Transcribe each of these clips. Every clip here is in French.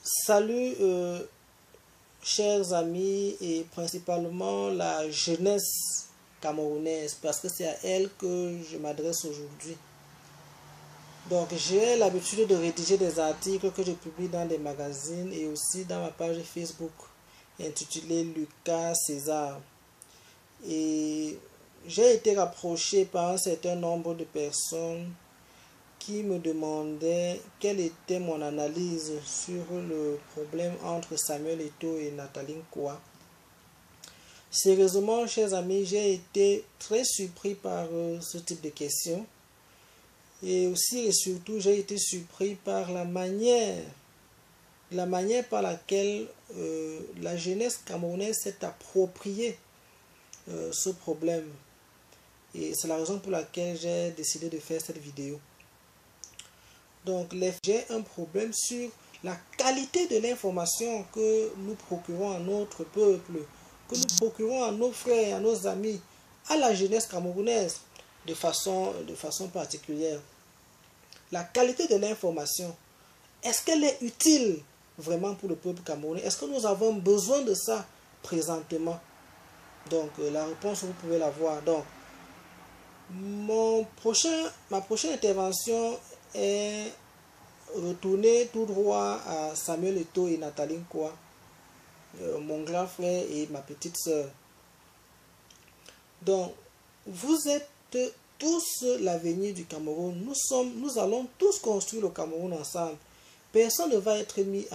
Salut, chers amis, et principalement la jeunesse camerounaise, parce que c'est à elle que je m'adresse aujourd'hui. Donc, j'ai l'habitude de rédiger des articles que je publie dans des magazines et aussi dans ma page Facebook intitulée Lucas César. Et j'ai été rapproché par un certain nombre de personnes qui me demandaient quelle était mon analyse sur le problème entre Samuel Eto'o et Nathalie Nkoa. Sérieusement, chers amis, j'ai été très surpris par ce type de questions. Et aussi et surtout, j'ai été surpris par la manière par laquelle la jeunesse camerounaise s'est appropriée ce problème. Et c'est la raison pour laquelle j'ai décidé de faire cette vidéo. Donc, j'ai un problème sur la qualité de l'information que nous procurons à notre peuple, que nous procurons à nos frères, à nos amis, à la jeunesse camerounaise de façon particulière. La qualité de l'information, est-ce qu'elle est utile vraiment pour le peuple camerounais? Est-ce que nous avons besoin de ça présentement? Donc, la réponse, vous pouvez la voir. Donc, ma prochaine intervention est retourner tout droit à Samuel Eto'o et Nathalie Nkoa, mon grand frère et ma petite sœur. Donc, vous êtes tous l'avenir du Cameroun. Nous allons tous construire le Cameroun ensemble. Personne ne va être mis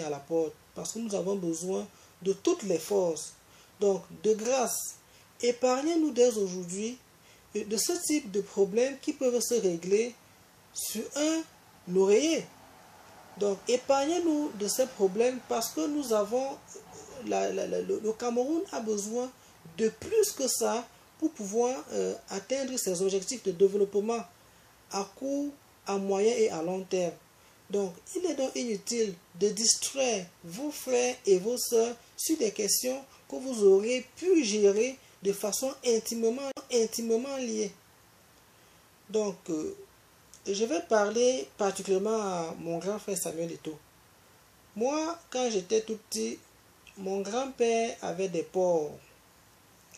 à la porte parce que nous avons besoin de toutes les forces. Donc, de grâce, épargnez-nous dès aujourd'hui de ce type de problèmes qui peuvent se régler sur un oreiller. Donc, épargnez-nous de ces problèmes parce que nous avons, le Cameroun a besoin de plus que ça pour pouvoir atteindre ses objectifs de développement à court, à moyen et à long terme. Donc, il est donc inutile de distraire vos frères et vos sœurs sur des questions que vous aurez pu gérer de façon intimement liée. Donc, je vais parler particulièrement à mon grand frère Samuel Eto'o. Moi, quand j'étais tout petit, mon grand-père avait des porcs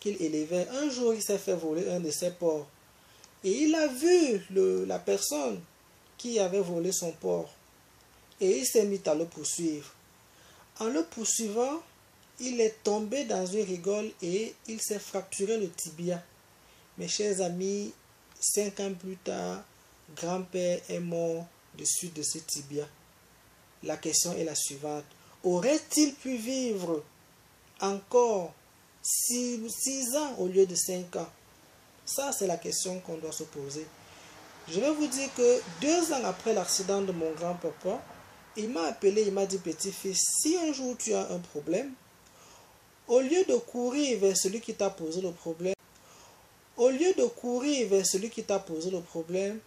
qu'il élevait. Un jour, il s'est fait voler un de ses porcs. Et il a vu la personne qui avait volé son porc. Et il s'est mis à le poursuivre. En le poursuivant, il est tombé dans une rigole et il s'est fracturé le tibia. Mes chers amis, 5 ans plus tard, grand-père est mort de suite de ce tibia. La question est la suivante. Aurait-il pu vivre encore 6 ans au lieu de 5 ans? Ça, c'est la question qu'on doit se poser. Je vais vous dire que 2 ans après l'accident de mon grand-papa, il m'a appelé, il m'a dit, petit-fils, si un jour tu as un problème, au lieu de courir vers celui qui t'a posé le problème,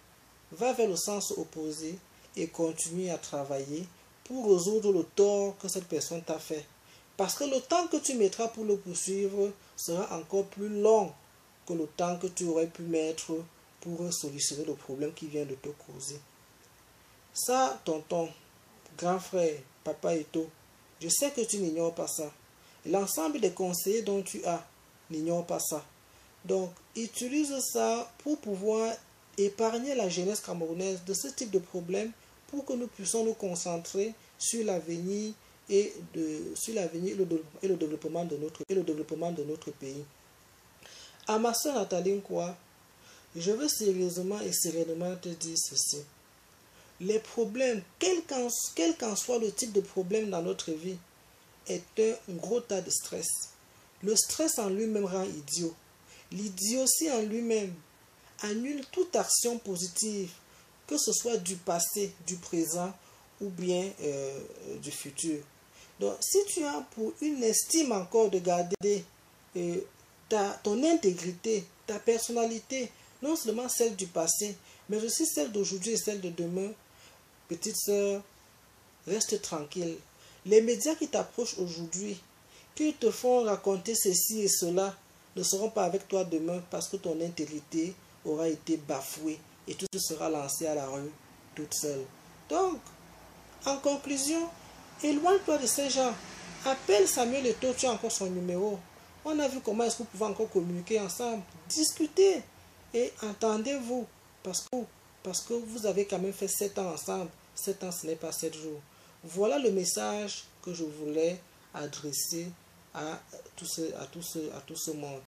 va vers le sens opposé et continue à travailler pour résoudre le tort que cette personne t'a fait. Parce que le temps que tu mettras pour le poursuivre sera encore plus long que le temps que tu aurais pu mettre pour solutionner le problème qui vient de te causer. Ça, tonton, grand frère, papa Eto'o, je sais que tu n'ignores pas ça. L'ensemble des conseillers dont tu as n'ignore pas ça. Donc, utilise ça pour pouvoir épargner la jeunesse camerounaise de ce type de problème pour que nous puissions nous concentrer sur l'avenir et le développement de notre pays. À ma soeur Nathalie Nkoa, je veux sérieusement et sereinement te dire ceci. Les problèmes, quel qu'en soit le type de problème dans notre vie, est un gros tas de stress. Le stress en lui-même rend idiot. L'idiotie en lui-même annule toute action positive, que ce soit du passé, du présent ou bien du futur. Donc, si tu as pour une estime encore de garder ton intégrité, ta personnalité, non seulement celle du passé, mais aussi celle d'aujourd'hui et celle de demain, petite sœur, reste tranquille. Les médias qui t'approchent aujourd'hui, qui te font raconter ceci et cela, ne seront pas avec toi demain parce que ton intégrité aura été bafouée et tu te seras lancé à la rue toute seule. Donc, En conclusion, éloigne-toi de ces gens. Appelle Samuel Eto'o, tu as encore son numéro. On a vu comment est-ce que vous pouvez encore communiquer ensemble. Discutez et entendez-vous. Parce que vous avez quand même fait 7 ans ensemble. 7 ans, ce n'est pas 7 jours. Voilà le message que je voulais adresser à tout ce monde.